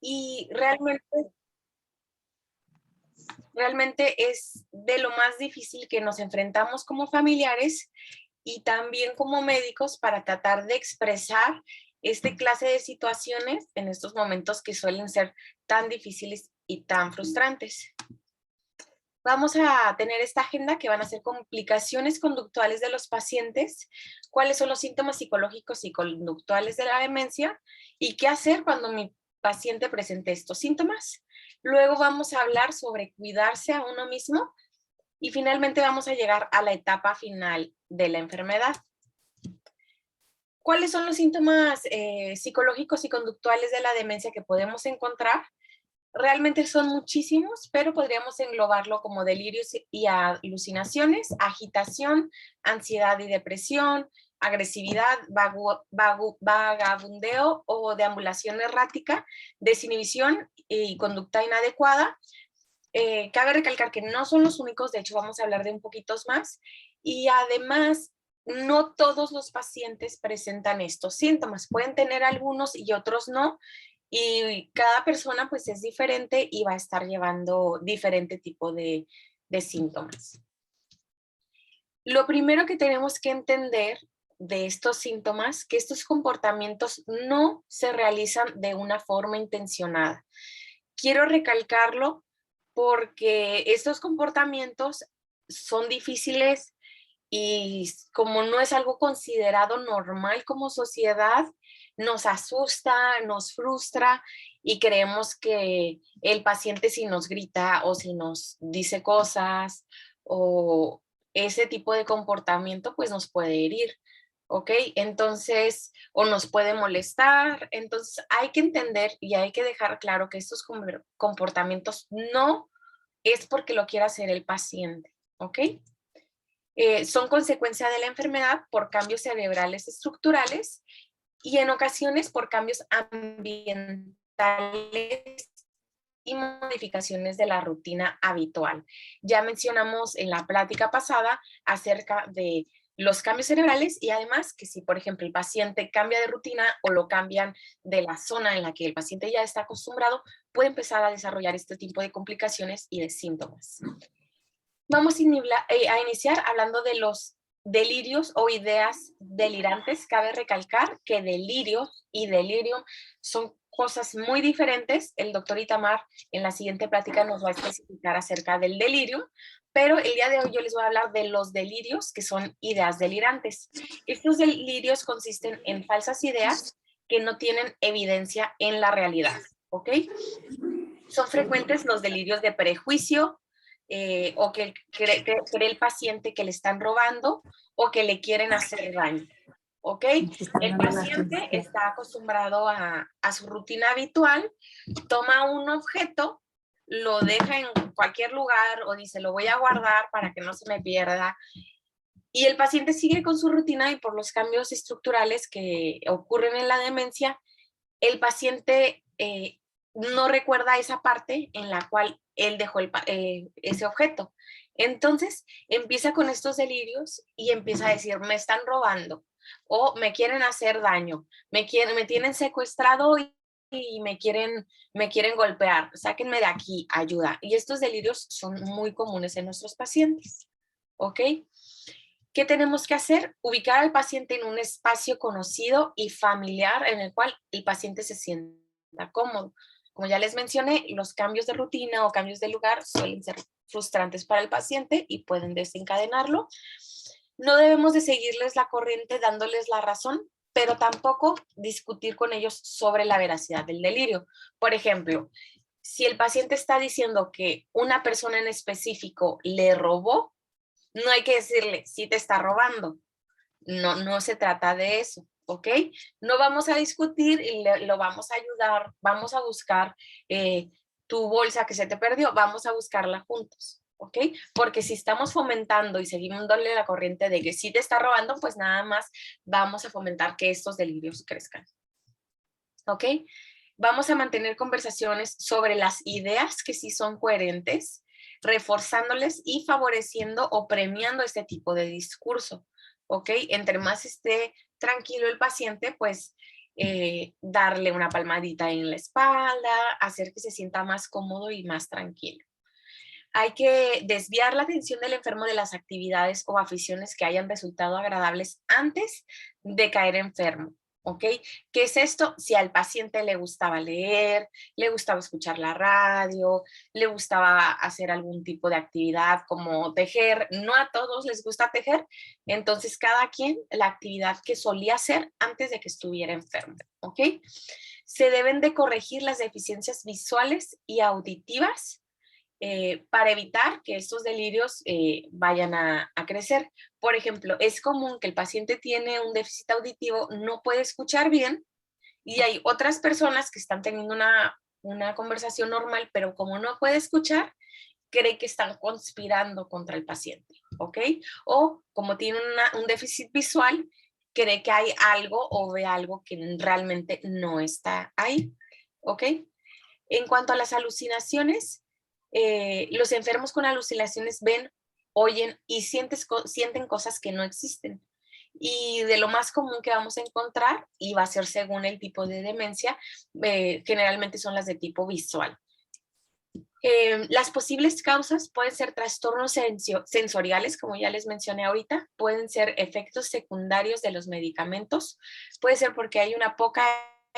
Y realmente es de lo más difícil que nos enfrentamos como familiares y también como médicos para tratar de expresar este clase de situaciones en estos momentos que suelen ser tan difíciles y tan frustrantes. Vamos a tener esta agenda que van a ser complicaciones conductuales de los pacientes, cuáles son los síntomas psicológicos y conductuales de la demencia y qué hacer cuando mi paciente presente estos síntomas. Luego vamos a hablar sobre cuidarse a uno mismo y finalmente vamos a llegar a la etapa final de la enfermedad. ¿Cuáles son los síntomas psicológicos y conductuales de la demencia que podemos encontrar? Realmente son muchísimos, pero podríamos englobarlo como delirios y alucinaciones, agitación, ansiedad y depresión, agresividad, vagabundeo o deambulación errática, desinhibición y conducta inadecuada. Cabe recalcar que no son los únicos, de hecho vamos a hablar de un poquitos más, y además no todos los pacientes presentan estos síntomas, pueden tener algunos y otros no, y cada persona pues es diferente y va a estar llevando diferente tipo de síntomas. Lo primero que tenemos que entender de estos síntomas, que estos comportamientos no se realizan de una forma intencionada. Quiero recalcarlo porque estos comportamientos son difíciles y como no es algo considerado normal como sociedad, nos asusta, nos frustra y creemos que el paciente si nos grita o si nos dice cosas o ese tipo de comportamiento pues nos puede herir, ¿ok? Entonces, o nos puede molestar. Entonces, hay que entender y hay que dejar claro que estos comportamientos no es porque lo quiera hacer el paciente, ¿ok? Son consecuencia de la enfermedad por cambios cerebrales estructurales y en ocasiones por cambios ambientales y modificaciones de la rutina habitual. Ya mencionamos en la plática pasada acerca de los cambios cerebrales y además que si, por ejemplo, el paciente cambia de rutina o lo cambian de la zona en la que el paciente ya está acostumbrado, puede empezar a desarrollar este tipo de complicaciones y de síntomas. Vamos a iniciar hablando de los delirios o ideas delirantes. Cabe recalcar que delirio y delirio son cosas muy diferentes. El doctor Itamar en la siguiente plática nos va a especificar acerca del delirio, pero el día de hoy yo les voy a hablar de los delirios, que son ideas delirantes. Estos delirios consisten en falsas ideas que no tienen evidencia en la realidad, ¿ok? Son frecuentes los delirios de prejuicio, o que cree el paciente que le están robando o que le quieren hacer daño, ¿ok? El paciente está acostumbrado a su rutina habitual, toma un objeto, lo deja en cualquier lugar o dice, lo voy a guardar para que no se me pierda. Y el paciente sigue con su rutina y por los cambios estructurales que ocurren en la demencia, el paciente no recuerda esa parte en la cual él dejó ese objeto. Entonces empieza con estos delirios y empieza a decir, me están robando o me quieren hacer daño, me tienen secuestrado y me quieren golpear, sáquenme de aquí, ayuda. Y estos delirios son muy comunes en nuestros pacientes, ¿ok? ¿Qué tenemos que hacer? Ubicar al paciente en un espacio conocido y familiar en el cual el paciente se sienta cómodo. Como ya les mencioné, los cambios de rutina o cambios de lugar suelen ser frustrantes para el paciente y pueden desencadenarlo. No debemos de seguirles la corriente dándoles la razón, pero tampoco discutir con ellos sobre la veracidad del delirio. Por ejemplo, si el paciente está diciendo que una persona en específico le robó, no hay que decirle, sí te está robando. No, no se trata de eso, ¿ok? No vamos a discutir y lo vamos a ayudar, vamos a buscar tu bolsa que se te perdió, vamos a buscarla juntos, ¿ok? Porque si estamos fomentando y seguimos dándole la corriente de que sí te está robando, pues nada más vamos a fomentar que estos delirios crezcan, ¿ok? Vamos a mantener conversaciones sobre las ideas que sí son coherentes, reforzándoles y favoreciendo o premiando este tipo de discurso, ¿ok? Entre más esté tranquilo el paciente, pues darle una palmadita en la espalda, hacer que se sienta más cómodo y más tranquilo. Hay que desviar la atención del enfermo de las actividades o aficiones que hayan resultado agradables antes de caer enfermo. ¿Ok? ¿Qué es esto? Si al paciente le gustaba leer, le gustaba escuchar la radio, le gustaba hacer algún tipo de actividad como tejer, no a todos les gusta tejer, entonces cada quien la actividad que solía hacer antes de que estuviera enfermo. ¿Ok? Se deben de corregir las deficiencias visuales y auditivas para evitar que estos delirios vayan a crecer. Por ejemplo, es común que el paciente tiene un déficit auditivo, no puede escuchar bien y hay otras personas que están teniendo una conversación normal, pero como no puede escuchar, cree que están conspirando contra el paciente, ¿ok? O como tiene un déficit visual, cree que hay algo o ve algo que realmente no está ahí, ¿ok? En cuanto a las alucinaciones, los enfermos con alucinaciones ven, oyen y sienten cosas que no existen. Y de lo más común que vamos a encontrar, y va a ser según el tipo de demencia, generalmente son las de tipo visual. Las posibles causas pueden ser trastornos sensoriales, como ya les mencioné ahorita, pueden ser efectos secundarios de los medicamentos, puede ser porque hay una poca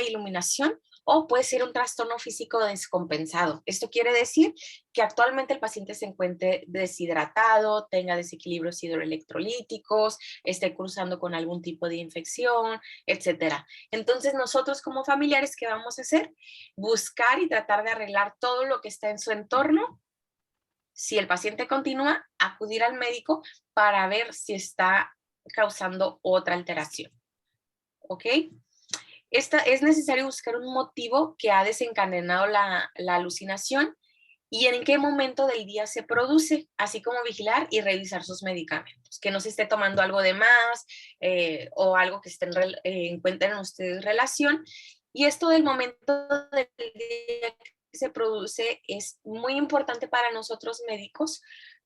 iluminación o puede ser un trastorno físico descompensado. Esto quiere decir que actualmente el paciente se encuentre deshidratado, tenga desequilibrios hidroelectrolíticos, esté cruzando con algún tipo de infección, etcétera. Entonces nosotros como familiares, ¿qué vamos a hacer? Buscar y tratar de arreglar todo lo que está en su entorno. Si el paciente continúa, acudir al médico para ver si está causando otra alteración. ¿Ok? Es necesario buscar un motivo que ha desencadenado la alucinación y en qué momento del día se produce, así como vigilar y revisar sus medicamentos, que no se esté tomando algo de más o algo que encuentren ustedes relación. Y esto del momento del día que se produce es muy importante para nosotros médicos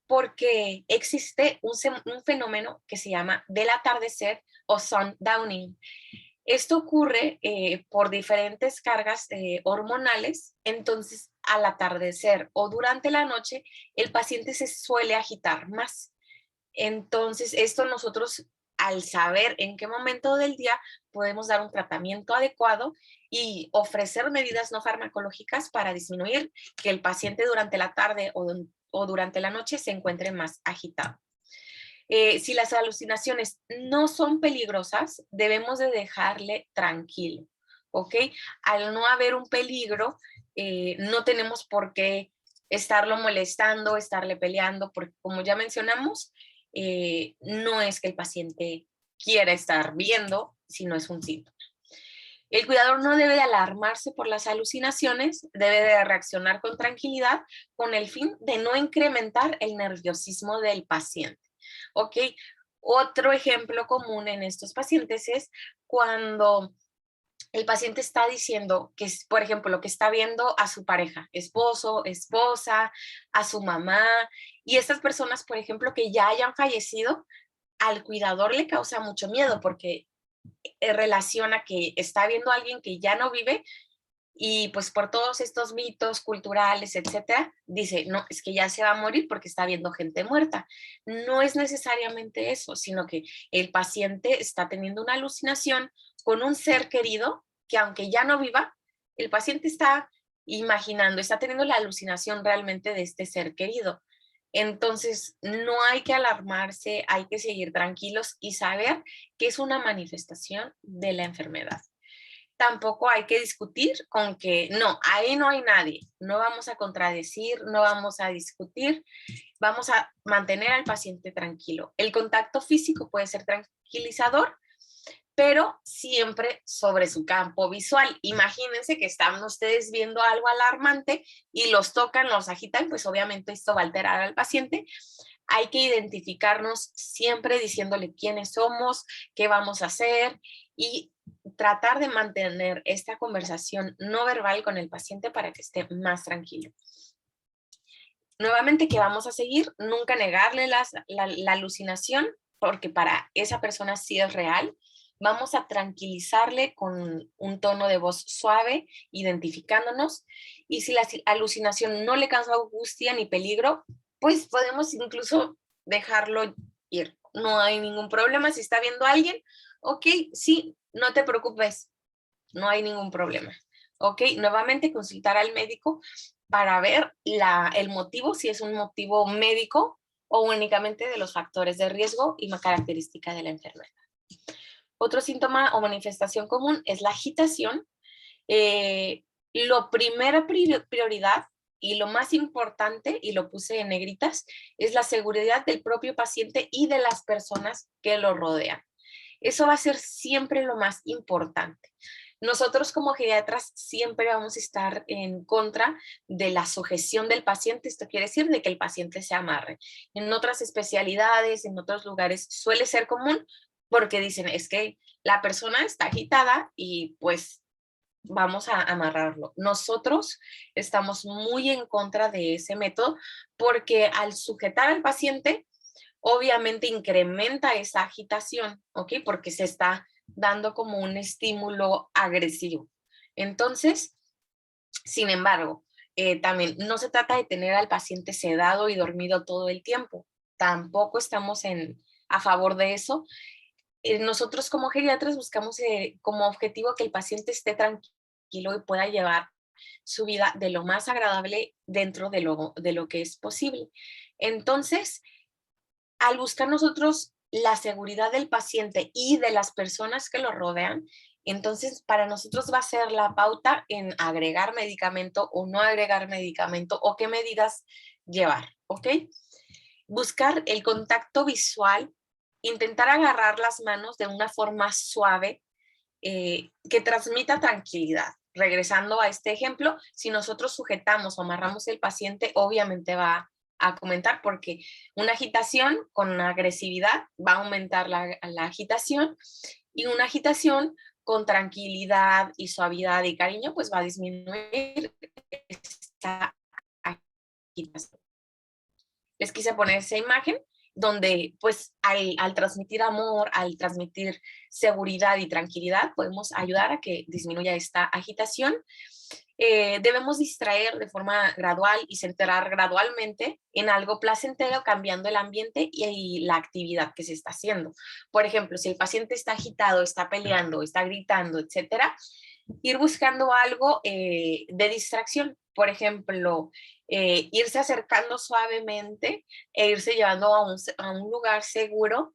porque existe un fenómeno que se llama del atardecer o sundowning. Esto ocurre por diferentes cargas hormonales, entonces al atardecer o durante la noche el paciente se suele agitar más. Entonces esto nosotros al saber en qué momento del día podemos dar un tratamiento adecuado y ofrecer medidas no farmacológicas para disminuir que el paciente durante la tarde o durante la noche se encuentre más agitado. Si las alucinaciones no son peligrosas, debemos de dejarle tranquilo, ¿ok? Al no haber un peligro, no tenemos por qué estarlo molestando, estarle peleando, porque como ya mencionamos, no es que el paciente quiera estar viendo, sino es un síntoma. El cuidador no debe de alarmarse por las alucinaciones, debe de reaccionar con tranquilidad con el fin de no incrementar el nerviosismo del paciente. ¿Ok? Otro ejemplo común en estos pacientes es cuando el paciente está diciendo que, por ejemplo, que está viendo a su pareja, esposo, esposa, a su mamá, y estas personas, por ejemplo, que ya hayan fallecido, al cuidador le causa mucho miedo porque relaciona que está viendo a alguien que ya no vive y pues por todos estos mitos culturales, etcétera, dice, no, es que ya se va a morir porque está viendo gente muerta. No es necesariamente eso, sino que el paciente está teniendo una alucinación con un ser querido que aunque ya no viva, el paciente está imaginando, está teniendo la alucinación realmente de este ser querido. Entonces, no hay que alarmarse, hay que seguir tranquilos y saber que es una manifestación de la enfermedad. Tampoco hay que discutir con que no, ahí no hay nadie, no vamos a contradecir, no vamos a discutir, vamos a mantener al paciente tranquilo. El contacto físico puede ser tranquilizador, pero siempre sobre su campo visual. Imagínense que están ustedes viendo algo alarmante y los tocan, los agitan, pues obviamente esto va a alterar al paciente. Hay que identificarnos siempre diciéndole quiénes somos, qué vamos a hacer y tratar de mantener esta conversación no verbal con el paciente para que esté más tranquilo. Nuevamente que vamos a seguir, nunca negarle la alucinación, porque para esa persona sí es real. vamos a tranquilizarle con un tono de voz suave, identificándonos, y si la alucinación no le causa angustia ni peligro, pues podemos incluso dejarlo ir. No hay ningún problema. Si está viendo a alguien, ok, sí, no te preocupes, no hay ningún problema. Ok, nuevamente consultar al médico para ver el motivo, si es un motivo médico o únicamente de los factores de riesgo y una característica de la enfermedad. Otro síntoma o manifestación común es la agitación. Lo primera prioridad y lo más importante, y lo puse en negritas, es la seguridad del propio paciente y de las personas que lo rodean. Eso va a ser siempre lo más importante. Nosotros como geriatras siempre vamos a estar en contra de la sujeción del paciente. Esto quiere decir de que el paciente se amarre. En otras especialidades, en otros lugares suele ser común porque dicen es que la persona está agitada y pues vamos a amarrarlo. Nosotros estamos muy en contra de ese método porque al sujetar al paciente obviamente incrementa esa agitación, ¿ok? Porque se está dando como un estímulo agresivo. Entonces, sin embargo, también no se trata de tener al paciente sedado y dormido todo el tiempo. Tampoco estamos a favor de eso. Nosotros como geriatras buscamos como objetivo que el paciente esté tranquilo y pueda llevar su vida de lo más agradable dentro de lo que es posible. Entonces, al buscar nosotros la seguridad del paciente y de las personas que lo rodean, entonces para nosotros va a ser la pauta en agregar medicamento o no agregar medicamento o qué medidas llevar, ¿ok? Buscar el contacto visual, intentar agarrar las manos de una forma suave que transmita tranquilidad. Regresando a este ejemplo, si nosotros sujetamos o amarramos el paciente, obviamente va a comentar porque una agitación con agresividad va a aumentar la agitación y una agitación con tranquilidad y suavidad y cariño pues va a disminuir esta agitación. Les quise poner esa imagen donde pues al transmitir amor, al transmitir seguridad y tranquilidad, podemos ayudar a que disminuya esta agitación. Debemos distraer de forma gradual y centrar gradualmente en algo placentero, cambiando el ambiente y la actividad que se está haciendo. Por ejemplo, si el paciente está agitado, está peleando, está gritando, etcétera, ir buscando algo de distracción. Por ejemplo, irse acercando suavemente e irse llevando a un lugar seguro,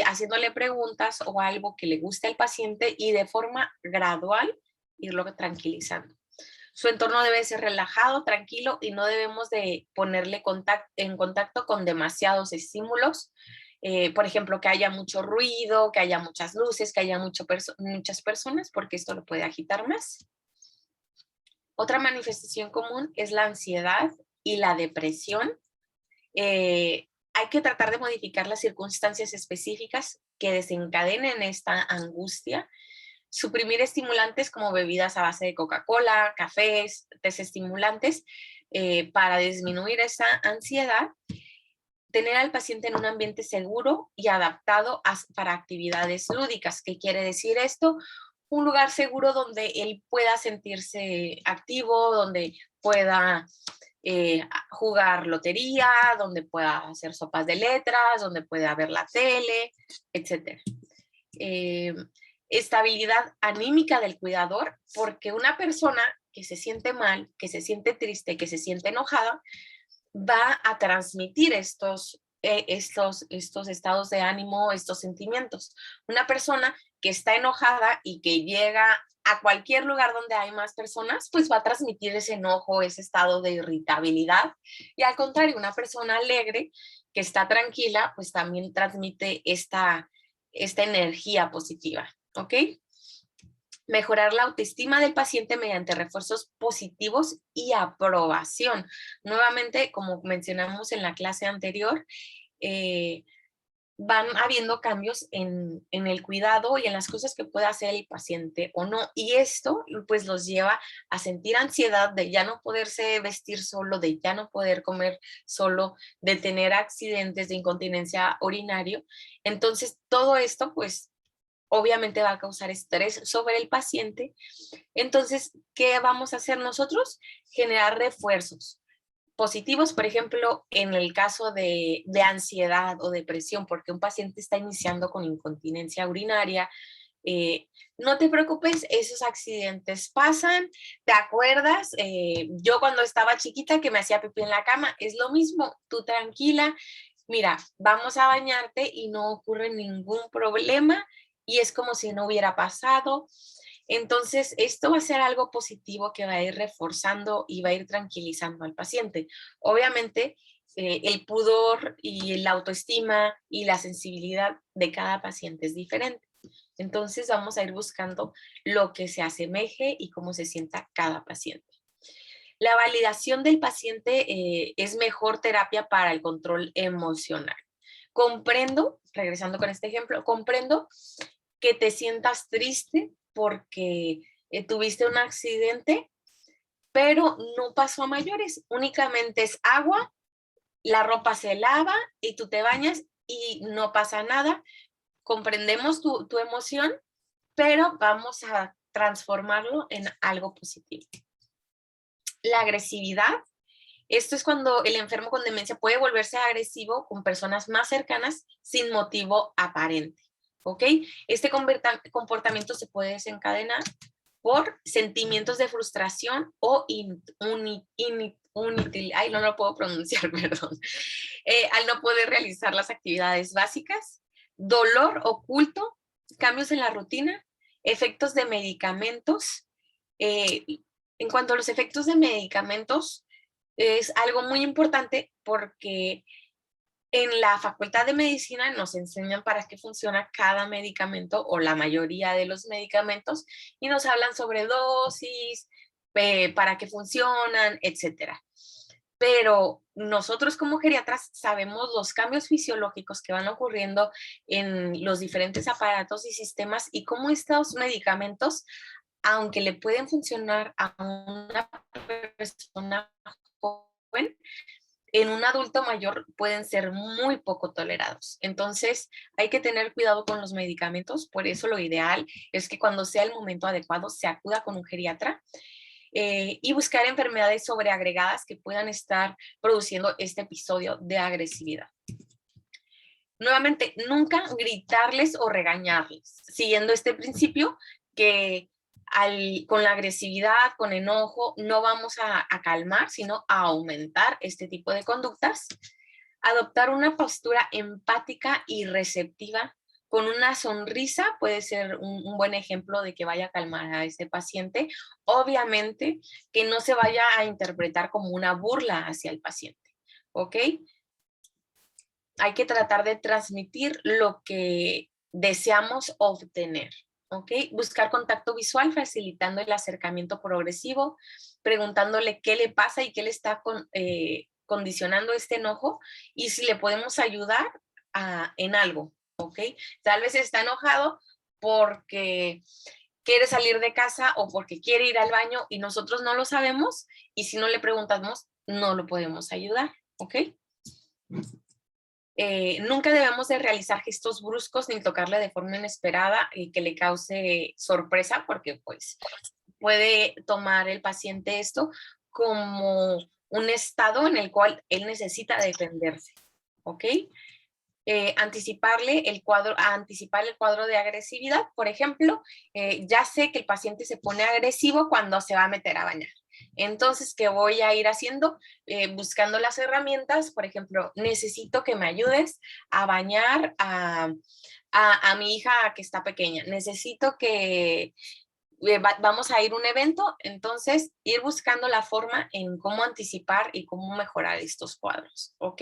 haciéndole preguntas o algo que le guste al paciente y de forma gradual irlo tranquilizando. Su entorno debe ser relajado, tranquilo y no debemos de ponerle en contacto con demasiados estímulos. Por ejemplo, que haya mucho ruido, que haya muchas luces, que haya muchas personas, porque esto lo puede agitar más. Otra manifestación común es la ansiedad y la depresión. Hay que tratar de modificar las circunstancias específicas que desencadenen esta angustia. Suprimir estimulantes como bebidas a base de Coca-Cola, cafés, desestimulantes para disminuir esa ansiedad. Tener al paciente en un ambiente seguro y adaptado para actividades lúdicas. ¿Qué quiere decir esto? Un lugar seguro donde él pueda sentirse activo, donde pueda jugar lotería, donde pueda hacer sopas de letras, donde pueda ver la tele, etc. Estabilidad anímica del cuidador, porque una persona que se siente mal, que se siente triste, que se siente enojada, va a transmitir estos estados de ánimo, estos sentimientos. Una persona que está enojada y que llega a cualquier lugar donde hay más personas, pues va a transmitir ese enojo, ese estado de irritabilidad. Y al contrario, una persona alegre que está tranquila, pues también transmite esta energía positiva, ¿ok? Mejorar la autoestima del paciente mediante refuerzos positivos y aprobación. Nuevamente, como mencionamos en la clase anterior, van habiendo cambios en el cuidado y en las cosas que puede hacer el paciente o no. Y esto pues los lleva a sentir ansiedad de ya no poderse vestir solo, de ya no poder comer solo, de tener accidentes de incontinencia urinario. Entonces, todo esto pues obviamente va a causar estrés sobre el paciente. Entonces, ¿qué vamos a hacer nosotros? Generar refuerzos positivos, por ejemplo, en el caso de ansiedad o depresión, porque un paciente está iniciando con incontinencia urinaria. No te preocupes, esos accidentes pasan, ¿te acuerdas? Yo cuando estaba chiquita que me hacía pipí en la cama, es lo mismo, tú tranquila, mira, vamos a bañarte y no ocurre ningún problema y es como si no hubiera pasado. Entonces, esto va a ser algo positivo que va a ir reforzando y va a ir tranquilizando al paciente. Obviamente, el pudor y la autoestima y la sensibilidad de cada paciente es diferente. Entonces, vamos a ir buscando lo que se asemeje y cómo se sienta cada paciente. La validación del paciente es mejor terapia para el control emocional. Comprendo, regresando con este ejemplo, comprendo que te sientas triste porque tuviste un accidente, pero no pasó a mayores, únicamente es agua, la ropa se lava y tú te bañas y no pasa nada. Comprendemos tu emoción, pero vamos a transformarlo en algo positivo. La agresividad, esto es cuando el enfermo con demencia puede volverse agresivo con personas más cercanas sin motivo aparente. ¿Ok? Este comportamiento se puede desencadenar por sentimientos de frustración o ay, no lo puedo pronunciar, perdón, al no poder realizar las actividades básicas, dolor oculto, cambios en la rutina, efectos de medicamentos. En cuanto a los efectos de medicamentos, es algo muy importante porque en la Facultad de Medicina nos enseñan para qué funciona cada medicamento o la mayoría de los medicamentos y nos hablan sobre dosis, para qué funcionan, etcétera. Pero nosotros como geriatras sabemos los cambios fisiológicos que van ocurriendo en los diferentes aparatos y sistemas y cómo estos medicamentos, aunque le pueden funcionar a una persona joven, en un adulto mayor pueden ser muy poco tolerados. Entonces, hay que tener cuidado con los medicamentos. Por eso lo ideal es que cuando sea el momento adecuado se acuda con un geriatra y buscar enfermedades sobreagregadas que puedan estar produciendo este episodio de agresividad. Nuevamente, nunca gritarles o regañarles, siguiendo este principio que con la agresividad, con enojo, no vamos a calmar, sino a aumentar este tipo de conductas. Adoptar una postura empática y receptiva con una sonrisa puede ser un buen ejemplo de que vaya a calmar a ese paciente. Obviamente que no se vaya a interpretar como una burla hacia el paciente, ¿ok? Hay que tratar de transmitir lo que deseamos obtener, ¿ok? Buscar contacto visual facilitando el acercamiento progresivo, preguntándole qué le pasa y qué le está condicionando este enojo y si le podemos ayudar en algo, ¿ok? Tal vez está enojado porque quiere salir de casa o porque quiere ir al baño y nosotros no lo sabemos y si no le preguntamos, no lo podemos ayudar, ¿ok? Nunca debemos de realizar gestos bruscos ni tocarle de forma inesperada y que le cause sorpresa porque pues puede tomar el paciente esto como un estado en el cual él necesita defenderse, ¿ok? Anticipar el cuadro de agresividad, por ejemplo, ya sé que el paciente se pone agresivo cuando se va a meter a bañar. Entonces, ¿qué voy a ir haciendo? Buscando las herramientas, por ejemplo, necesito que me ayudes a bañar a mi hija que está pequeña. Necesito que vamos a ir a un evento, entonces ir buscando la forma en cómo anticipar y cómo mejorar estos cuadros, ¿ok?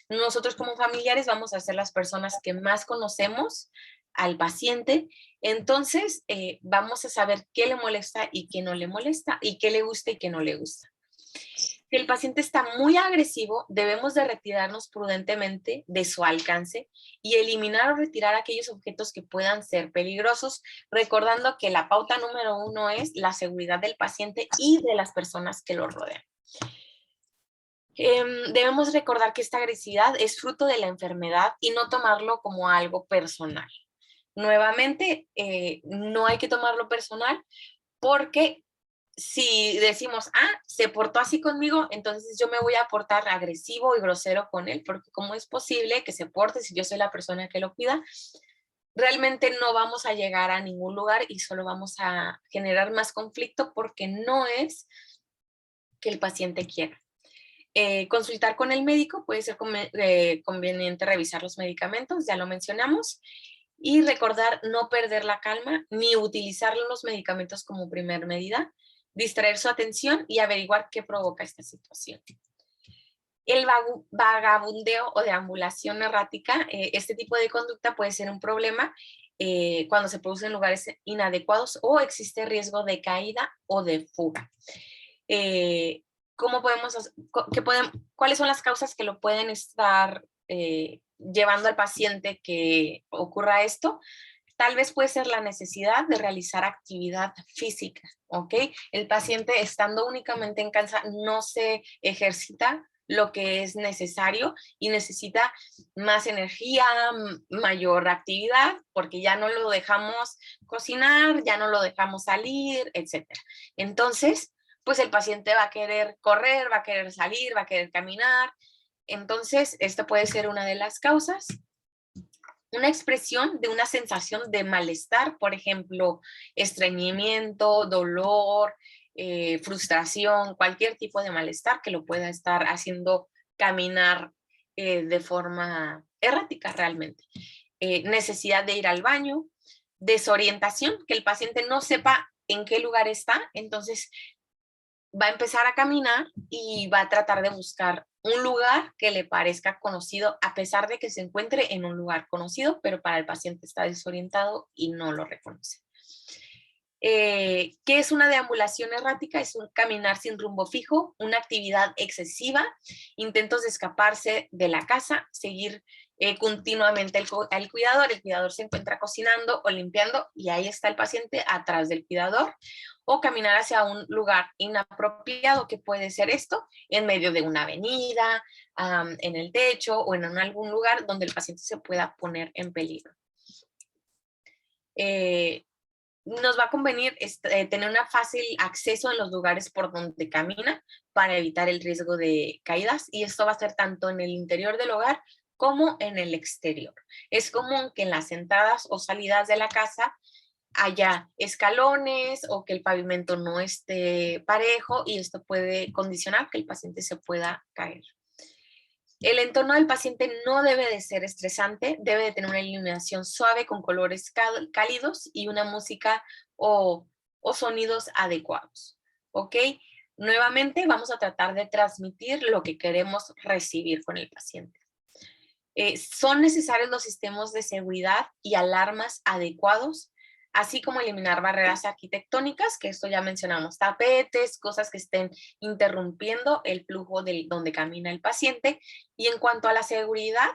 Nosotros como familiares vamos a ser las personas que más conocemos al paciente, entonces vamos a saber qué le molesta y qué no le molesta y qué le gusta y qué no le gusta. Si el paciente está muy agresivo, debemos de retirarnos prudentemente de su alcance y eliminar o retirar aquellos objetos que puedan ser peligrosos, recordando que la pauta número 1 es la seguridad del paciente y de las personas que lo rodean. Debemos recordar que esta agresividad es fruto de la enfermedad y no tomarlo como algo personal. Nuevamente, no hay que tomarlo personal porque si decimos, se portó así conmigo, entonces yo me voy a portar agresivo y grosero con él, porque ¿cómo es posible que se porte si yo soy la persona que lo cuida? Realmente no vamos a llegar a ningún lugar y solo vamos a generar más conflicto porque no es que el paciente quiera. Consultar con el médico, puede ser conveniente revisar los medicamentos, ya lo mencionamos, y recordar no perder la calma ni utilizar los medicamentos como primer medida, distraer su atención y averiguar qué provoca esta situación. El vagabundeo o deambulación errática, este tipo de conducta puede ser un problema cuando se produce en lugares inadecuados o existe riesgo de caída o de fuga. ¿Cómo podemos, cuáles son las causas que lo pueden estar llevando al paciente que ocurra esto? Tal vez puede ser la necesidad de realizar actividad física, ¿ok? El paciente estando únicamente en casa no se ejercita lo que es necesario y necesita más energía, mayor actividad, porque ya no lo dejamos cocinar, ya no lo dejamos salir, etcétera. Entonces, pues el paciente va a querer correr, va a querer salir, va a querer caminar. Entonces, esta puede ser una de las causas. Una expresión de una sensación de malestar, por ejemplo, estreñimiento, dolor, frustración, cualquier tipo de malestar que lo pueda estar haciendo caminar de forma errática realmente. Necesidad de ir al baño, desorientación, que el paciente no sepa en qué lugar está, entonces va a empezar a caminar y va a tratar de buscar un lugar que le parezca conocido, a pesar de que se encuentre en un lugar conocido, pero para el paciente está desorientado y no lo reconoce. ¿Qué es una deambulación errática? Es un caminar sin rumbo fijo, una actividad excesiva, intentos de escaparse de la casa, seguir continuamente al cuidador. El cuidador se encuentra cocinando o limpiando y ahí está el paciente atrás del cuidador, o caminar hacia un lugar inapropiado, que puede ser esto, en medio de una avenida, en el techo o en algún lugar donde el paciente se pueda poner en peligro. Nos va a convenir tener un fácil acceso en los lugares por donde camina para evitar el riesgo de caídas, y esto va a ser tanto en el interior del hogar como en el exterior. Es común que en las entradas o salidas de la casa haya escalones o que el pavimento no esté parejo, y esto puede condicionar que el paciente se pueda caer. El entorno del paciente no debe de ser estresante, debe de tener una iluminación suave con colores cálidos y una música o sonidos adecuados, ¿ok? Nuevamente vamos a tratar de transmitir lo que queremos recibir con el paciente. Son necesarios los sistemas de seguridad y alarmas adecuados, así como eliminar barreras arquitectónicas, que esto ya mencionamos, tapetes, cosas que estén interrumpiendo el flujo de donde camina el paciente. Y en cuanto a la seguridad,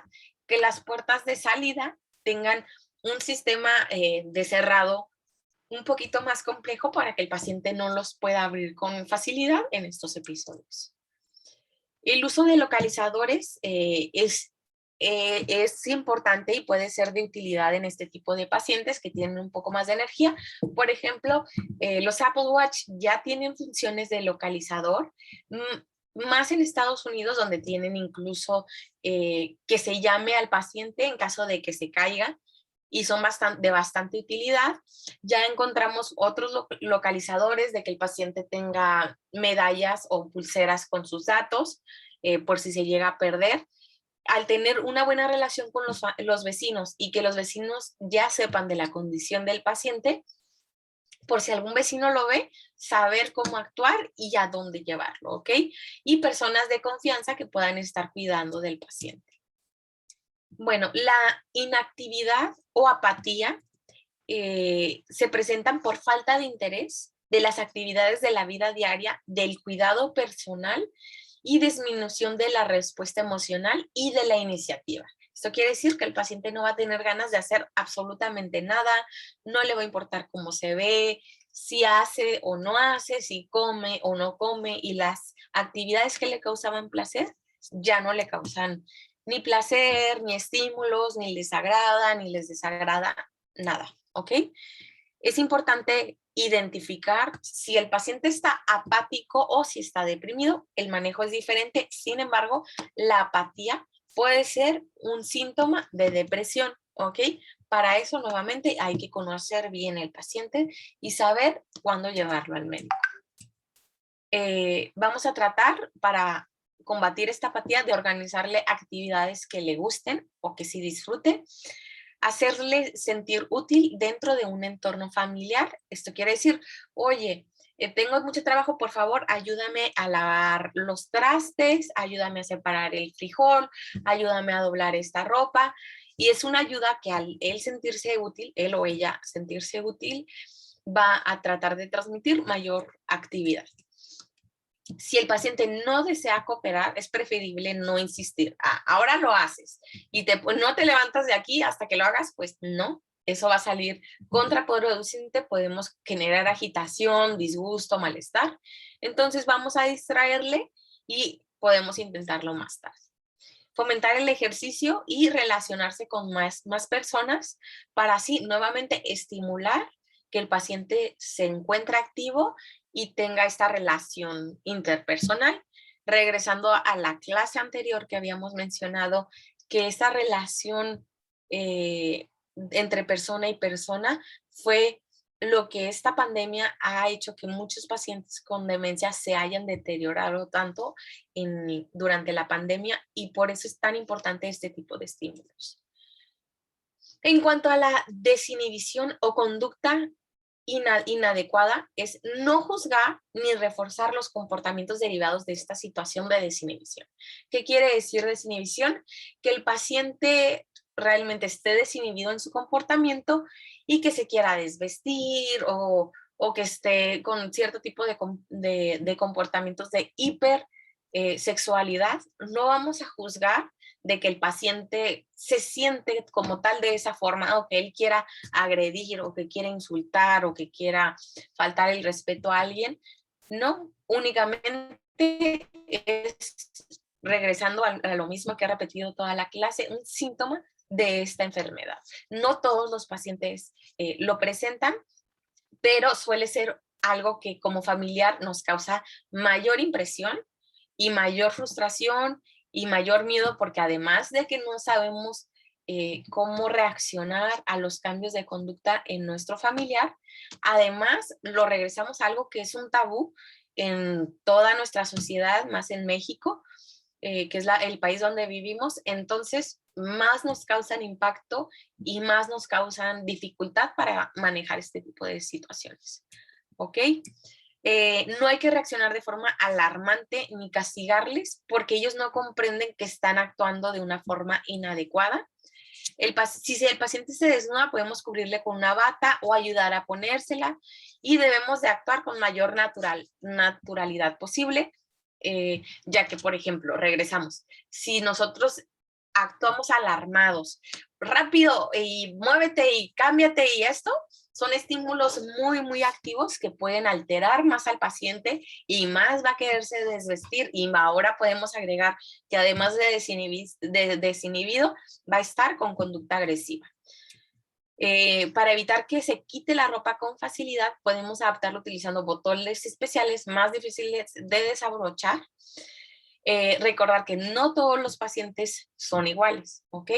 que las puertas de salida tengan un sistema de cerrado un poquito más complejo para que el paciente no los pueda abrir con facilidad en estos episodios. El uso de localizadores es importante y puede ser de utilidad en este tipo de pacientes que tienen un poco más de energía. Por ejemplo, los Apple Watch ya tienen funciones de localizador, más en Estados Unidos, donde tienen incluso que se llame al paciente en caso de que se caiga, y son de bastante utilidad. Ya encontramos otros localizadores de que el paciente tenga medallas o pulseras con sus datos, por si se llega a perder. Al tener una buena relación con los vecinos y que los vecinos ya sepan de la condición del paciente, por si algún vecino lo ve, saber cómo actuar y a dónde llevarlo, ¿ok? Y personas de confianza que puedan estar cuidando del paciente. Bueno, la inactividad o apatía se presentan por falta de interés de las actividades de la vida diaria, del cuidado personal y disminución de la respuesta emocional y de la iniciativa. Esto quiere decir que el paciente no va a tener ganas de hacer absolutamente nada, no le va a importar cómo se ve, si hace o no hace, si come o no come, y las actividades que le causaban placer ya no le causan ni placer, ni estímulos, ni les agrada, ni les desagrada nada, ¿ok? Es importante identificar si el paciente está apático o si está deprimido. El manejo es diferente. Sin embargo, la apatía puede ser un síntoma de depresión, ¿ok? Para eso, nuevamente, hay que conocer bien el paciente y saber cuándo llevarlo al médico. Vamos a tratar, para combatir esta apatía, de organizarle actividades que le gusten o que sí disfrute, hacerle sentir útil dentro de un entorno familiar. Esto quiere decir, oye, tengo mucho trabajo, por favor, ayúdame a lavar los trastes, ayúdame a separar el frijol, ayúdame a doblar esta ropa. Y es una ayuda que al él sentirse útil, él o ella sentirse útil, va a tratar de transmitir mayor actividad. Si el paciente no desea cooperar, es preferible no insistir. Ahora lo haces y no te levantas de aquí hasta que lo hagas, pues no, eso va a salir contraproducente, podemos generar agitación, disgusto, malestar. Entonces vamos a distraerle y podemos intentarlo más tarde. Fomentar el ejercicio y relacionarse con más personas para así nuevamente estimular que el paciente se encuentre activo y tenga esta relación interpersonal. Regresando a la clase anterior que habíamos mencionado, que esta relación entre persona y persona fue lo que esta pandemia ha hecho que muchos pacientes con demencia se hayan deteriorado tanto durante la pandemia, y por eso es tan importante este tipo de estímulos. En cuanto a la desinhibición o conducta inadecuada, es no juzgar ni reforzar los comportamientos derivados de esta situación de desinhibición. ¿Qué quiere decir desinhibición? Que el paciente realmente esté desinhibido en su comportamiento y que se quiera desvestir o que esté con cierto tipo de comportamientos de hipersexualidad. No vamos a juzgar de que el paciente se siente como tal de esa forma, o que él quiera agredir, o que quiera insultar, o que quiera faltar el respeto a alguien. No, únicamente es, regresando a lo mismo que he repetido toda la clase, un síntoma de esta enfermedad. No todos los pacientes lo presentan, pero suele ser algo que como familiar nos causa mayor impresión y mayor frustración y mayor miedo, porque además de que no sabemos cómo reaccionar a los cambios de conducta en nuestro familiar, además lo regresamos a algo que es un tabú en toda nuestra sociedad, más en México, que es el país donde vivimos. Entonces más nos causan impacto y más nos causan dificultad para manejar este tipo de situaciones. ¿Ok? No hay que reaccionar de forma alarmante ni castigarles, porque ellos no comprenden que están actuando de una forma inadecuada. Si el paciente se desnuda, podemos cubrirle con una bata o ayudar a ponérsela, y debemos de actuar con mayor naturalidad posible, ya que, por ejemplo, regresamos, si nosotros actuamos alarmados, rápido y muévete y cámbiate y esto, son estímulos muy, muy activos que pueden alterar más al paciente y más va a quererse desvestir. Y ahora podemos agregar que además de desinhibido, va a estar con conducta agresiva. Para evitar que se quite la ropa con facilidad, podemos adaptarlo utilizando botones especiales más difíciles de desabrochar. Recordar que no todos los pacientes son iguales, ¿ok?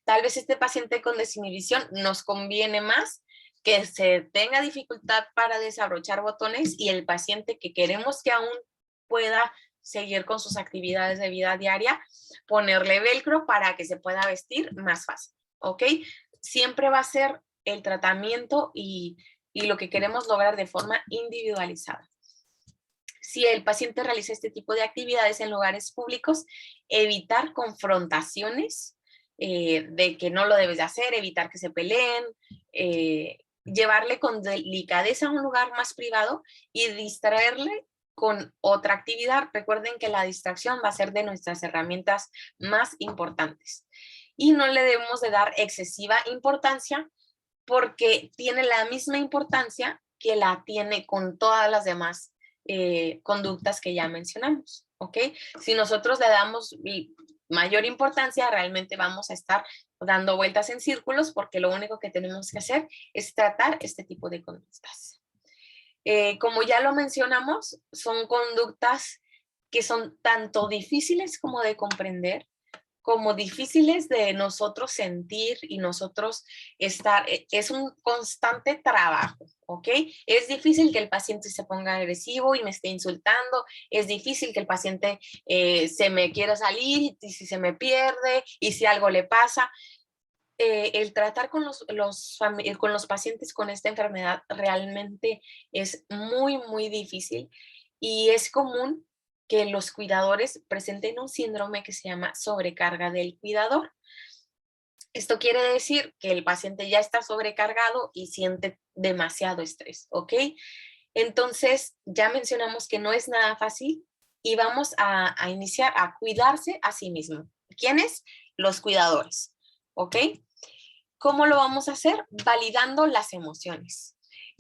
Tal vez este paciente con desinhibición nos conviene más que se tenga dificultad para desabrochar botones, y el paciente que queremos que aún pueda seguir con sus actividades de vida diaria, ponerle velcro para que se pueda vestir más fácil, ¿ok? Siempre va a ser el tratamiento y lo que queremos lograr de forma individualizada. Si el paciente realiza este tipo de actividades en lugares públicos, evitar confrontaciones de que no lo debes de hacer, evitar que se peleen, llevarle con delicadeza a un lugar más privado y distraerle con otra actividad. Recuerden que la distracción va a ser de nuestras herramientas más importantes. Y no le debemos de dar excesiva importancia, porque tiene la misma importancia que la tiene con todas las demás conductas que ya mencionamos, ¿ok? Si nosotros le damos mayor importancia, realmente vamos a estar dando vueltas en círculos porque lo único que tenemos que hacer es tratar este tipo de conductas. Como ya lo mencionamos, son conductas que son tanto difíciles como de comprender, como difíciles de nosotros sentir y nosotros estar, es un constante trabajo, ¿ok? Es difícil que el paciente se ponga agresivo y me esté insultando, es difícil que el paciente se me quiera salir y si se me pierde y si algo le pasa. El tratar con con los pacientes con esta enfermedad realmente es muy, muy difícil y es común que los cuidadores presenten un síndrome que se llama sobrecarga del cuidador. Esto quiere decir que el paciente ya está sobrecargado y siente demasiado estrés, ¿ok? Entonces, ya mencionamos que no es nada fácil y vamos a iniciar a cuidarse a sí mismo. ¿Quiénes? Los cuidadores, ¿ok? ¿Cómo lo vamos a hacer? Validando las emociones.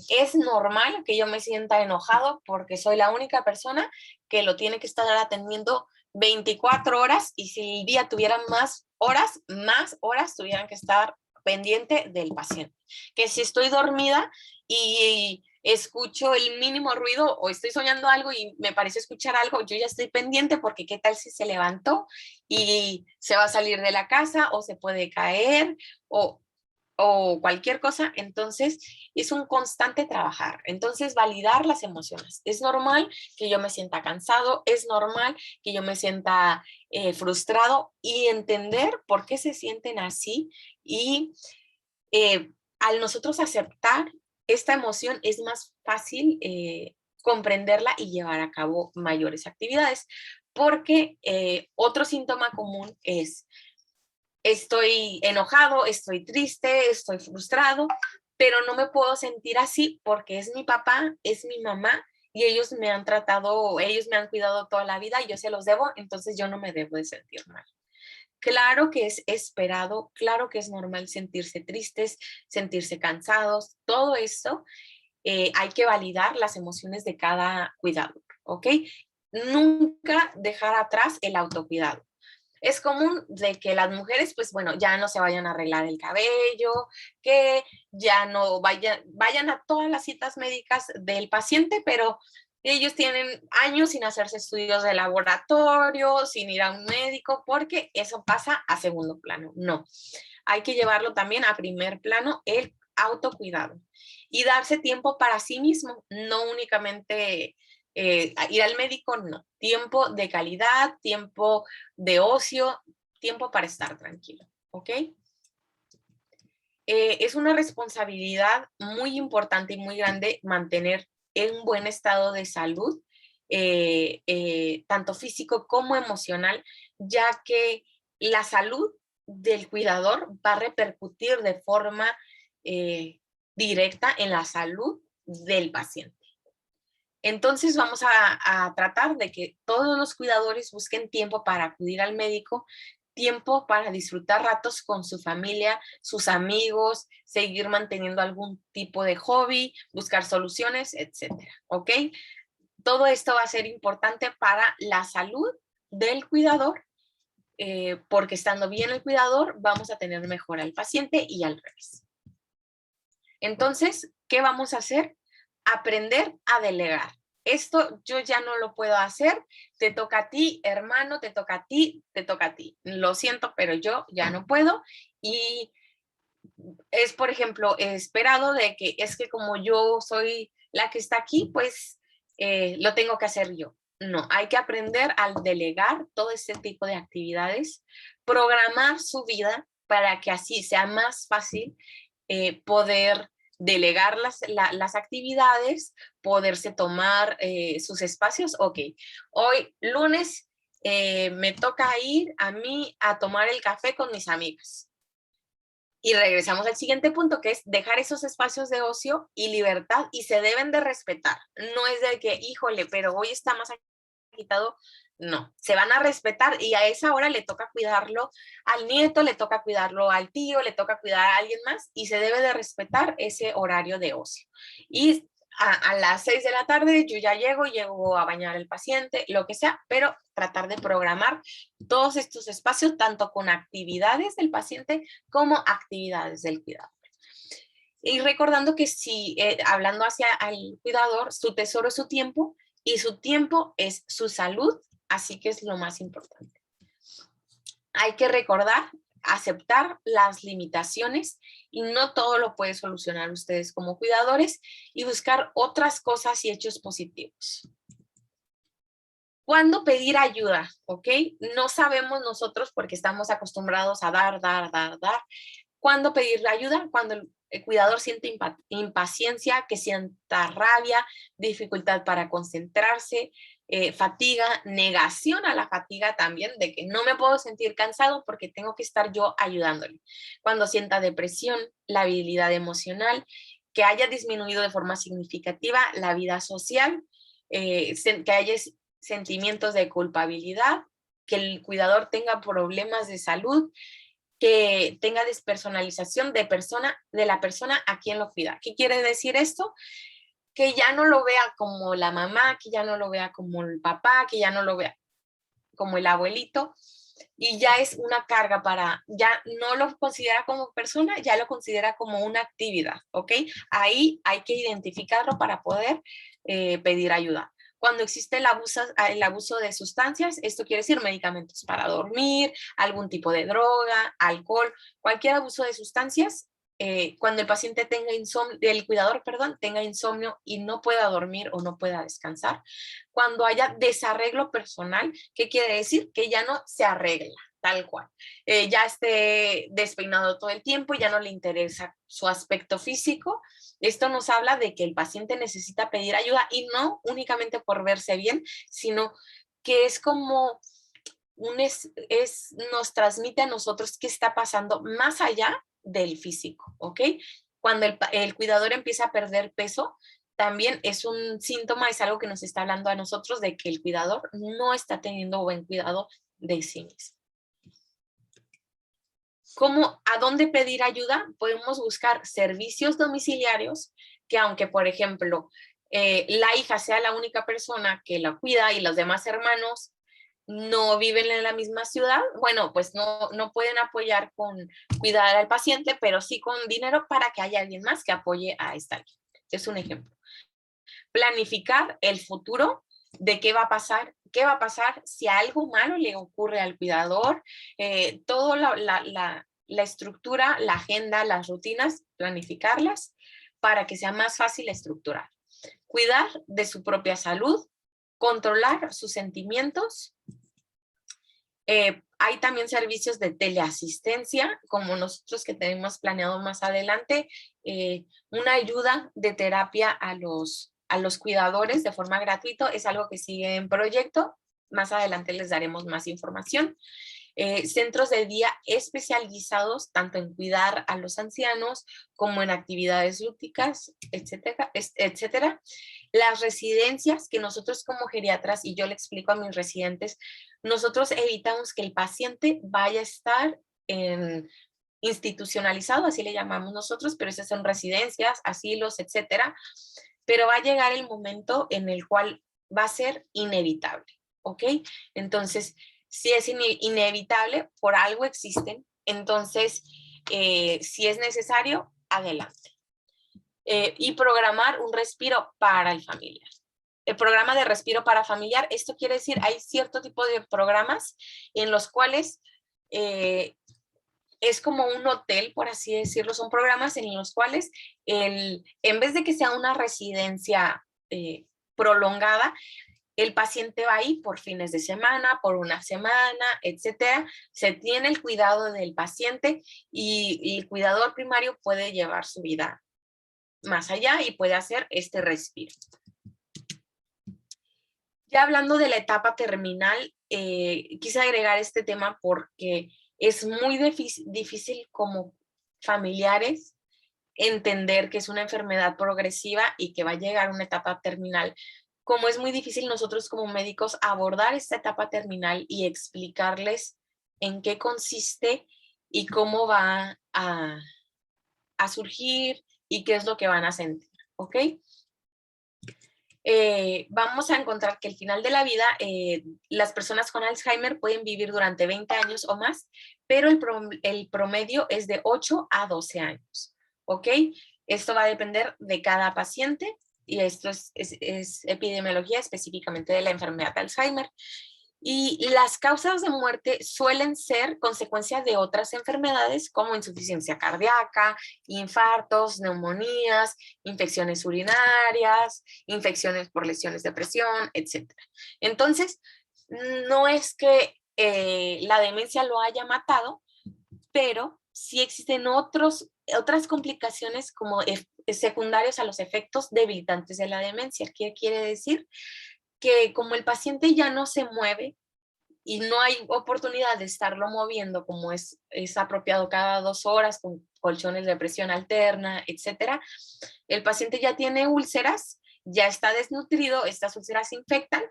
Es normal que yo me sienta enojado porque soy la única persona que lo tiene que estar atendiendo 24 horas y si el día tuviera más horas tuvieran que estar pendiente del paciente. Que si estoy dormida y escucho el mínimo ruido o estoy soñando algo y me parece escuchar algo, yo ya estoy pendiente porque qué tal si se levantó y se va a salir de la casa o se puede caer o cualquier cosa, entonces es un constante trabajar. Entonces, validar las emociones. Es normal que yo me sienta cansado, es normal que yo me sienta frustrado y entender por qué se sienten así y al nosotros aceptar esta emoción es más fácil comprenderla y llevar a cabo mayores actividades, porque otro síntoma común es estoy enojado, estoy triste, estoy frustrado, pero no me puedo sentir así porque es mi papá, es mi mamá y ellos me han tratado, ellos me han cuidado toda la vida y yo se los debo, entonces yo no me debo de sentir mal. Claro que es esperado, claro que es normal sentirse tristes, sentirse cansados, todo esto hay que validar las emociones de cada cuidador, ¿ok? Nunca dejar atrás el autocuidado. Es común de que las mujeres, pues bueno, ya no se vayan a arreglar el cabello, que ya no vayan a todas las citas médicas del paciente, pero ellos tienen años sin hacerse estudios de laboratorio, sin ir a un médico, porque eso pasa a segundo plano. No, hay que llevarlo también a primer plano, el autocuidado y darse tiempo para sí mismo, no únicamente ir al médico, no. Tiempo de calidad, tiempo de ocio, tiempo para estar tranquilo, ¿ok? Es una responsabilidad muy importante y muy grande mantener en un buen estado de salud, tanto físico como emocional, ya que la salud del cuidador va a repercutir de forma directa en la salud del paciente. Entonces vamos a tratar de que todos los cuidadores busquen tiempo para acudir al médico, tiempo para disfrutar ratos con su familia, sus amigos, seguir manteniendo algún tipo de hobby, buscar soluciones, etcétera, ¿ok? Todo esto va a ser importante para la salud del cuidador, porque estando bien el cuidador, vamos a tener mejor al paciente y al revés. Entonces, ¿qué vamos a hacer? Aprender a delegar. Esto yo ya no lo puedo hacer, te toca a ti, hermano, te toca a ti, te toca a ti. Lo siento, pero yo ya no puedo. Y es, por ejemplo, esperado de que es que como yo soy la que está aquí, pues lo tengo que hacer yo. No, hay que aprender a delegar todo este tipo de actividades, programar su vida para que así sea más fácil poder delegar las actividades, poderse tomar sus espacios. Ok, hoy lunes me toca ir a mí a tomar el café con mis amigas. Y regresamos al siguiente punto, que es dejar esos espacios de ocio y libertad y se deben de respetar. No es de que, híjole, pero hoy está más agitado. No, se van a respetar y a esa hora le toca cuidarlo al nieto, le toca cuidarlo al tío, le toca cuidar a alguien más y se debe de respetar ese horario de ocio. Y a las 6 de la tarde yo ya llego a bañar al paciente, lo que sea, pero tratar de programar todos estos espacios, tanto con actividades del paciente como actividades del cuidador. Y recordando que si, hablando hacia el cuidador, su tesoro es su tiempo y su tiempo es su salud, así que es lo más importante. Hay que recordar, aceptar las limitaciones y no todo lo puede solucionar ustedes como cuidadores y buscar otras cosas y hechos positivos. ¿Cuándo pedir ayuda? ¿Ok? No sabemos nosotros porque estamos acostumbrados a dar. ¿Cuándo pedir ayuda? Cuando el cuidador siente impaciencia, que sienta rabia, dificultad para concentrarse, fatiga, negación a la fatiga también, de que no me puedo sentir cansado porque tengo que estar yo ayudándole. Cuando sienta depresión, la habilidad emocional, que haya disminuido de forma significativa la vida social, que haya sentimientos de culpabilidad, que el cuidador tenga problemas de salud, que tenga despersonalización de la persona a quien lo cuida. ¿Qué quiere decir esto? Que ya no lo vea como la mamá, que ya no lo vea como el papá, que ya no lo vea como el abuelito, y ya es una carga ya no lo considera como persona, ya lo considera como una actividad, ¿ok? Ahí hay que identificarlo para poder pedir ayuda. Cuando existe el abuso de sustancias, esto quiere decir medicamentos para dormir, algún tipo de droga, alcohol, cualquier abuso de sustancias, cuando el paciente tenga insomnio, el cuidador, perdón, tenga insomnio y no pueda dormir o no pueda descansar. Cuando haya desarreglo personal, ¿qué quiere decir? Que ya no se arregla, tal cual. Ya esté despeinado todo el tiempo, ya no le interesa su aspecto físico. Esto nos habla de que el paciente necesita pedir ayuda y no únicamente por verse bien, sino que es como nos transmite a nosotros qué está pasando más allá del físico, ¿ok? Cuando el cuidador empieza a perder peso, también es un síntoma, es algo que nos está hablando a nosotros de que el cuidador no está teniendo buen cuidado de sí mismo. ¿A dónde pedir ayuda? Podemos buscar servicios domiciliarios que aunque, por ejemplo, la hija sea la única persona que la cuida y los demás hermanos no viven en la misma ciudad, bueno, pues no pueden apoyar con cuidar al paciente, pero sí con dinero para que haya alguien más que apoye a esta alguien. Es un ejemplo. Planificar el futuro de qué va a pasar si algo malo le ocurre al cuidador, toda la estructura, la agenda, las rutinas, planificarlas para que sea más fácil estructurar. Cuidar de su propia salud, controlar sus sentimientos. Hay también servicios de teleasistencia, como nosotros que tenemos planeado más adelante, una ayuda de terapia a los cuidadores de forma gratuita, es algo que sigue en proyecto, más adelante les daremos más información. Centros de día especializados tanto en cuidar a los ancianos como en actividades lúdicas, etcétera. Las residencias que nosotros como geriatras, y yo le explico a mis residentes, nosotros evitamos que el paciente vaya a estar institucionalizado, así le llamamos nosotros, pero esas son residencias, asilos, etcétera. Pero va a llegar el momento en el cual va a ser inevitable, ¿ok? Entonces, si es inevitable, por algo existen, entonces, si es necesario, adelante. Y programar un respiro para el familiar. El programa de respiro para familiar, esto quiere decir, hay cierto tipo de programas en los cuales es como un hotel, por así decirlo, son programas en los cuales en vez de que sea una residencia prolongada, el paciente va ahí por fines de semana, por una semana, etcétera. Se tiene el cuidado del paciente y el cuidador primario puede llevar su vida más allá y puede hacer este respiro. Ya hablando de la etapa terminal, quise agregar este tema porque es muy difícil como familiares entender que es una enfermedad progresiva y que va a llegar a una etapa terminal. Como es muy difícil nosotros como médicos abordar esta etapa terminal y explicarles en qué consiste y cómo va a surgir y qué es lo que van a sentir, ¿ok? vamos a encontrar que al final de la vida las personas con Alzheimer pueden vivir durante 20 años o más, pero el promedio es de 8 a 12 años, ¿ok? Esto va a depender de cada paciente y esto es epidemiología específicamente de la enfermedad de Alzheimer. Y las causas de muerte suelen ser consecuencia de otras enfermedades como insuficiencia cardíaca, infartos, neumonías, infecciones urinarias, infecciones por lesiones de presión, etc. Entonces, no es que la demencia lo haya matado, pero sí existen otras complicaciones como secundarios a los efectos debilitantes de la demencia. ¿Qué quiere decir? Que como el paciente ya no se mueve y no hay oportunidad de estarlo moviendo como es apropiado cada 2 horas con colchones de presión alterna, etcétera, el paciente ya tiene úlceras, ya está desnutrido, estas úlceras se infectan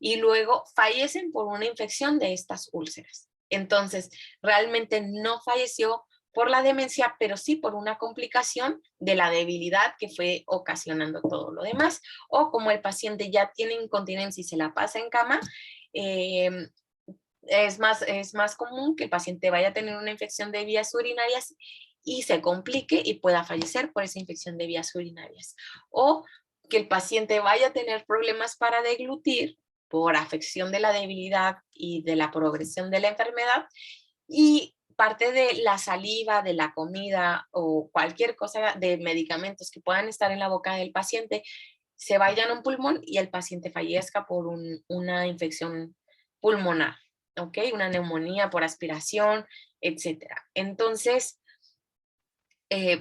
y luego fallecen por una infección de estas úlceras. Entonces, realmente no falleció por la demencia, pero sí por una complicación de la debilidad que fue ocasionando todo lo demás, o como el paciente ya tiene incontinencia y se la pasa en cama, es más común que el paciente vaya a tener una infección de vías urinarias y se complique y pueda fallecer por esa infección de vías urinarias. O que el paciente vaya a tener problemas para deglutir por afección de la debilidad y de la progresión de la enfermedad, y parte de la saliva, de la comida o cualquier cosa de medicamentos que puedan estar en la boca del paciente se vayan a un pulmón y el paciente fallezca por una infección pulmonar, ¿ok? Una neumonía por aspiración, etcétera. Entonces,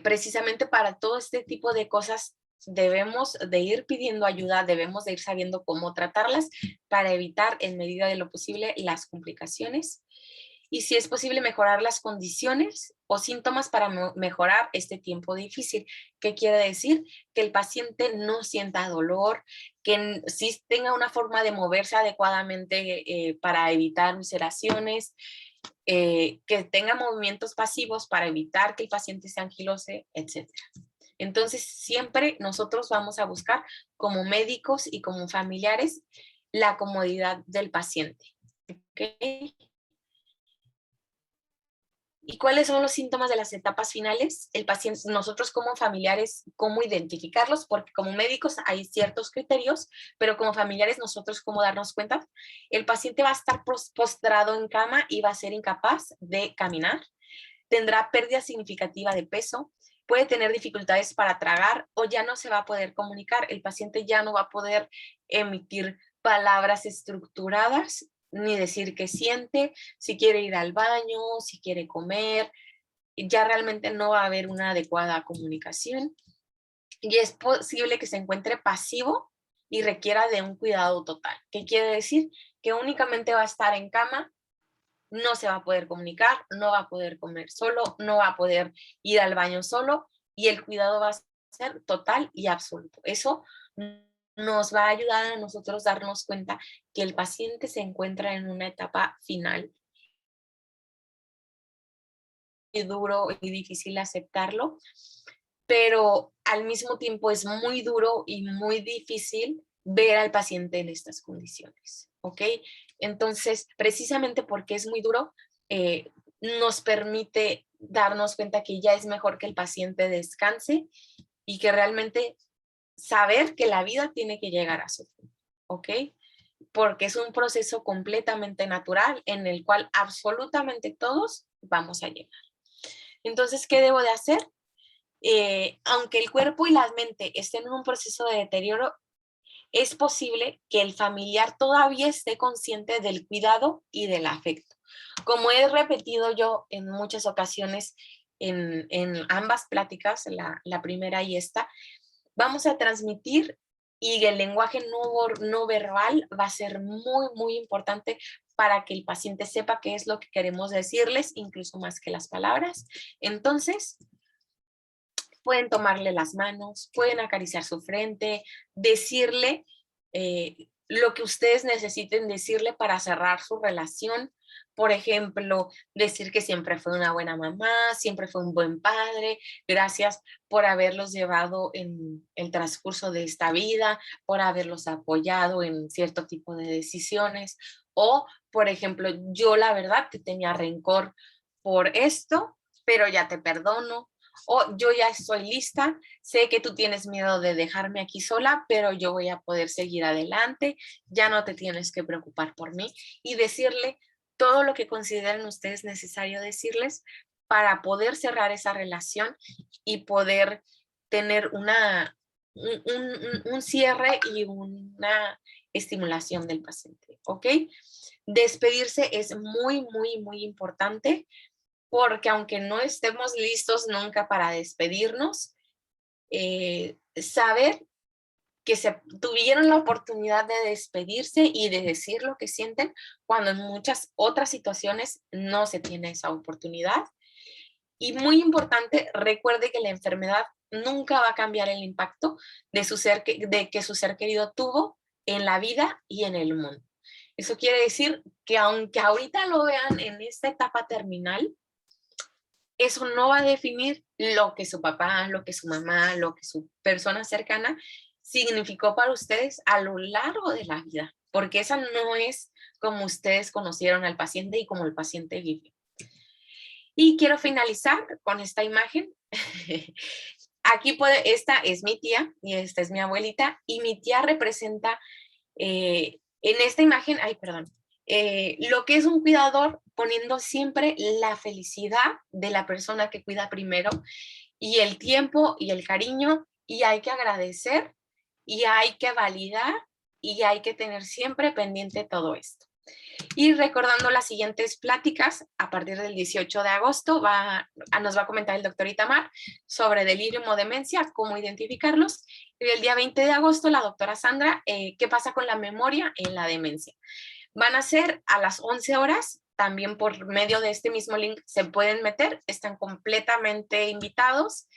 precisamente para todo este tipo de cosas debemos de ir pidiendo ayuda, debemos de ir sabiendo cómo tratarlas para evitar en medida de lo posible las complicaciones y si es posible mejorar las condiciones o síntomas para mejorar este tiempo difícil. ¿Qué quiere decir? Que el paciente no sienta dolor, que sí tenga una forma de moverse adecuadamente para evitar ulceraciones, que tenga movimientos pasivos para evitar que el paciente se anquilose, etc. Entonces, siempre nosotros vamos a buscar como médicos y como familiares la comodidad del paciente. ¿Okay? ¿Y cuáles son los síntomas de las etapas finales? El paciente, nosotros como familiares, ¿cómo identificarlos? Porque como médicos hay ciertos criterios, pero como familiares nosotros, ¿cómo darnos cuenta? El paciente va a estar postrado en cama y va a ser incapaz de caminar, tendrá pérdida significativa de peso, puede tener dificultades para tragar o ya no se va a poder comunicar. El paciente ya no va a poder emitir palabras estructuradas ni decir qué siente, si quiere ir al baño, si quiere comer, ya realmente no va a haber una adecuada comunicación y es posible que se encuentre pasivo y requiera de un cuidado total. ¿Qué quiere decir? Que únicamente va a estar en cama, no se va a poder comunicar, no va a poder comer solo, no va a poder ir al baño solo y el cuidado va a ser total y absoluto. Eso nos va a ayudar a nosotros darnos cuenta que el paciente se encuentra en una etapa final. Es duro y difícil aceptarlo, pero al mismo tiempo es muy duro y muy difícil ver al paciente en estas condiciones, ¿ok? Entonces, precisamente porque es muy duro, nos permite darnos cuenta que ya es mejor que el paciente descanse y que realmente saber que la vida tiene que llegar a su fin, ¿ok? Porque es un proceso completamente natural en el cual absolutamente todos vamos a llegar. Entonces, ¿qué debo de hacer? Aunque el cuerpo y la mente estén en un proceso de deterioro, es posible que el familiar todavía esté consciente del cuidado y del afecto. Como he repetido yo en muchas ocasiones en ambas pláticas, la primera y esta, vamos a transmitir y el lenguaje no verbal va a ser muy, muy importante para que el paciente sepa qué es lo que queremos decirles, incluso más que las palabras. Entonces, pueden tomarle las manos, pueden acariciar su frente, decirle lo que ustedes necesiten decirle para cerrar su relación, Por ejemplo, decir que siempre fue una buena mamá, siempre fue un buen padre, gracias por haberlos llevado en el transcurso de esta vida, por haberlos apoyado en cierto tipo de decisiones. O, por ejemplo, yo la verdad te tenía rencor por esto, pero ya te perdono. O yo ya estoy lista, sé que tú tienes miedo de dejarme aquí sola, pero yo voy a poder seguir adelante, ya no te tienes que preocupar por mí, y decirle todo lo que consideren ustedes necesario decirles para poder cerrar esa relación y poder tener un cierre y una estimulación del paciente, ¿ok? Despedirse es muy, muy, muy importante, porque aunque no estemos listos nunca para despedirnos, saber que se tuvieron la oportunidad de despedirse y de decir lo que sienten, cuando en muchas otras situaciones no se tiene esa oportunidad. Y muy importante, recuerde que la enfermedad nunca va a cambiar el impacto de que su ser querido tuvo en la vida y en el mundo. Eso quiere decir que aunque ahorita lo vean en esta etapa terminal, eso no va a definir lo que su papá, lo que su mamá, lo que su persona cercana significó para ustedes a lo largo de la vida, porque esa no es como ustedes conocieron al paciente y como el paciente vive. Y quiero finalizar con esta imagen. Esta es mi tía y esta es mi abuelita, y mi tía representa en esta imagen, lo que es un cuidador, poniendo siempre la felicidad de la persona que cuida primero, y el tiempo y el cariño, y hay que agradecer, y hay que validar, y hay que tener siempre pendiente todo esto. Y recordando las siguientes pláticas, a partir del 18 de agosto nos va a comentar el doctor Itamar sobre delirium o demencia, cómo identificarlos. Y el día 20 de agosto, la doctora Sandra, qué pasa con la memoria en la demencia. Van a ser a las 11 horas, también por medio de este mismo link se pueden meter, están completamente invitados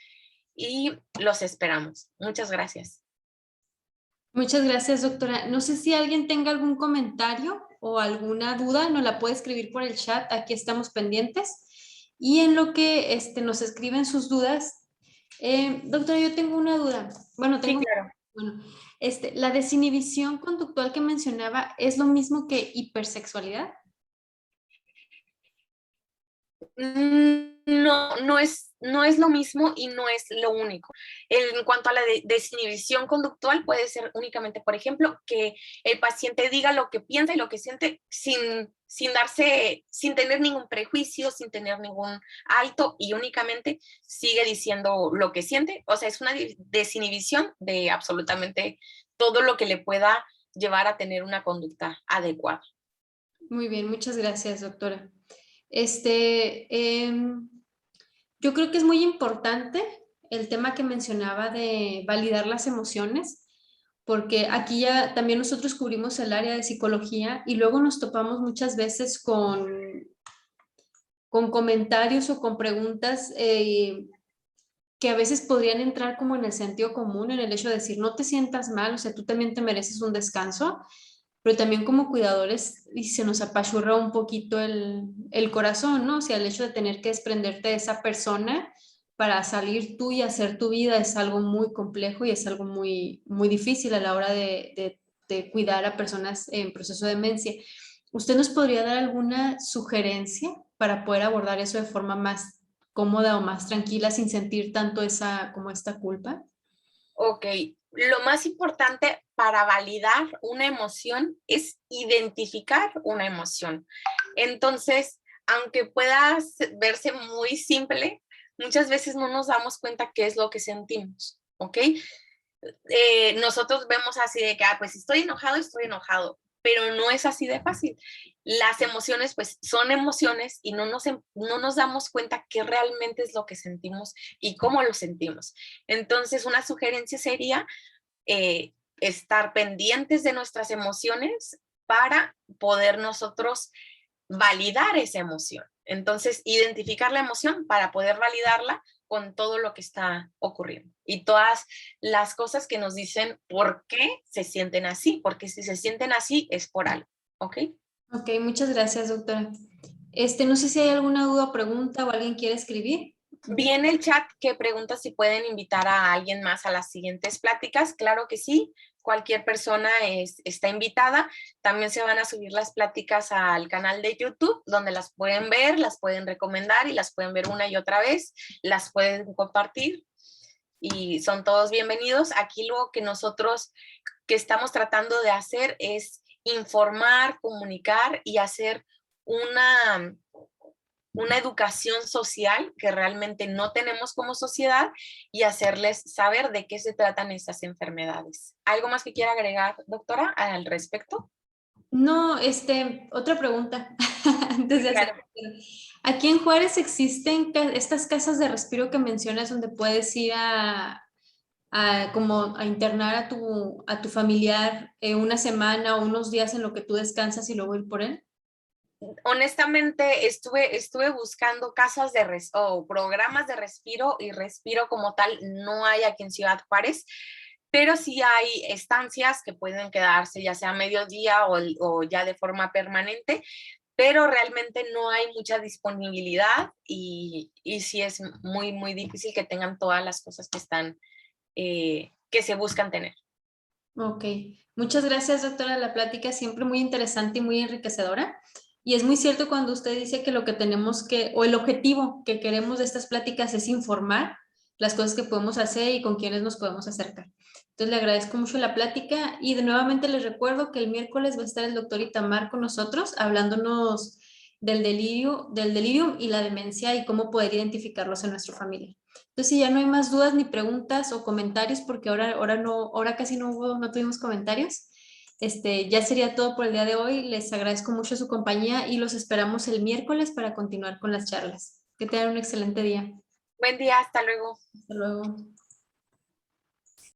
y los esperamos. Muchas gracias. Muchas gracias, doctora. No sé si alguien tenga algún comentario o alguna duda, nos la puede escribir por el chat, aquí estamos pendientes. Y en lo que nos escriben sus dudas, doctora, yo tengo una duda. Sí, claro. Bueno, la desinhibición conductual que mencionaba, ¿es lo mismo que hipersexualidad? No, no es lo mismo y no es lo único. En cuanto a la desinhibición conductual, puede ser únicamente, por ejemplo, que el paciente diga lo que piensa y lo que siente sin tener ningún prejuicio, sin tener ningún alto, y únicamente sigue diciendo lo que siente. O sea, es una desinhibición de absolutamente todo lo que le pueda llevar a tener una conducta adecuada. Muy bien, muchas gracias, doctora. Yo creo que es muy importante el tema que mencionaba de validar las emociones, porque aquí ya también nosotros cubrimos el área de psicología y luego nos topamos muchas veces con comentarios o con preguntas que a veces podrían entrar como en el sentido común, en el hecho de decir, no te sientas mal, o sea, tú también te mereces un descanso, pero también como cuidadores y se nos apachurra un poquito el corazón, ¿no? O sea, el hecho de tener que desprenderte de esa persona para salir tú y hacer tu vida es algo muy complejo y es algo muy, muy difícil a la hora de cuidar a personas en proceso de demencia. ¿Usted nos podría dar alguna sugerencia para poder abordar eso de forma más cómoda o más tranquila sin sentir tanto como esta culpa? Ok, lo más importante para validar una emoción es identificar una emoción. Entonces, aunque pueda verse muy simple, muchas veces no nos damos cuenta qué es lo que sentimos, ¿ok? Nosotros vemos así de que, pues estoy enojado, pero no es así de fácil. Las emociones, pues son emociones y no nos damos cuenta qué realmente es lo que sentimos y cómo lo sentimos. Entonces, una sugerencia sería estar pendientes de nuestras emociones para poder nosotros validar esa emoción. Entonces, identificar la emoción para poder validarla con todo lo que está ocurriendo y todas las cosas que nos dicen por qué se sienten así, porque si se sienten así es por algo, ¿ok? Ok, muchas gracias, doctora. No sé si hay alguna duda o pregunta o alguien quiere escribir. Vi en el chat que pregunta si pueden invitar a alguien más a las siguientes pláticas. Claro que sí, cualquier persona está invitada. También se van a subir las pláticas al canal de YouTube, donde las pueden ver, las pueden recomendar y las pueden ver una y otra vez, las pueden compartir y son todos bienvenidos. Aquí lo que nosotros que estamos tratando de hacer es informar, comunicar y hacer una educación social que realmente no tenemos como sociedad y hacerles saber de qué se tratan estas enfermedades. ¿Algo más que quiera agregar, doctora, al respecto? No, otra pregunta antes Sí, de hacer. claro. Aquí en Juárez existen estas casas de respiro que mencionas donde puedes ir como a internar a tu familiar una semana o unos días en lo que tú descansas y luego ir por él. Honestamente, estuve buscando casas o programas de respiro y respiro como tal no hay aquí en Ciudad Juárez, pero sí hay estancias que pueden quedarse ya sea a mediodía o ya de forma permanente, pero realmente no hay mucha disponibilidad y sí es muy, muy difícil que tengan todas las cosas que se buscan tener. Ok, muchas gracias, doctora. La plática siempre muy interesante y muy enriquecedora. Y es muy cierto cuando usted dice que lo que tenemos o el objetivo que queremos de estas pláticas es informar las cosas que podemos hacer y con quienes nos podemos acercar. Entonces le agradezco mucho la plática y de nuevamente les recuerdo que el miércoles va a estar el doctor Itamar con nosotros hablándonos del delirium y la demencia y cómo poder identificarlos en nuestra familia. Entonces, si ya no hay más dudas ni preguntas o comentarios, porque ahora casi no tuvimos comentarios, ya sería todo por el día de hoy. Les agradezco mucho su compañía y los esperamos el miércoles para continuar con las charlas. Que tengan un excelente día. Buen día, hasta luego. Hasta luego.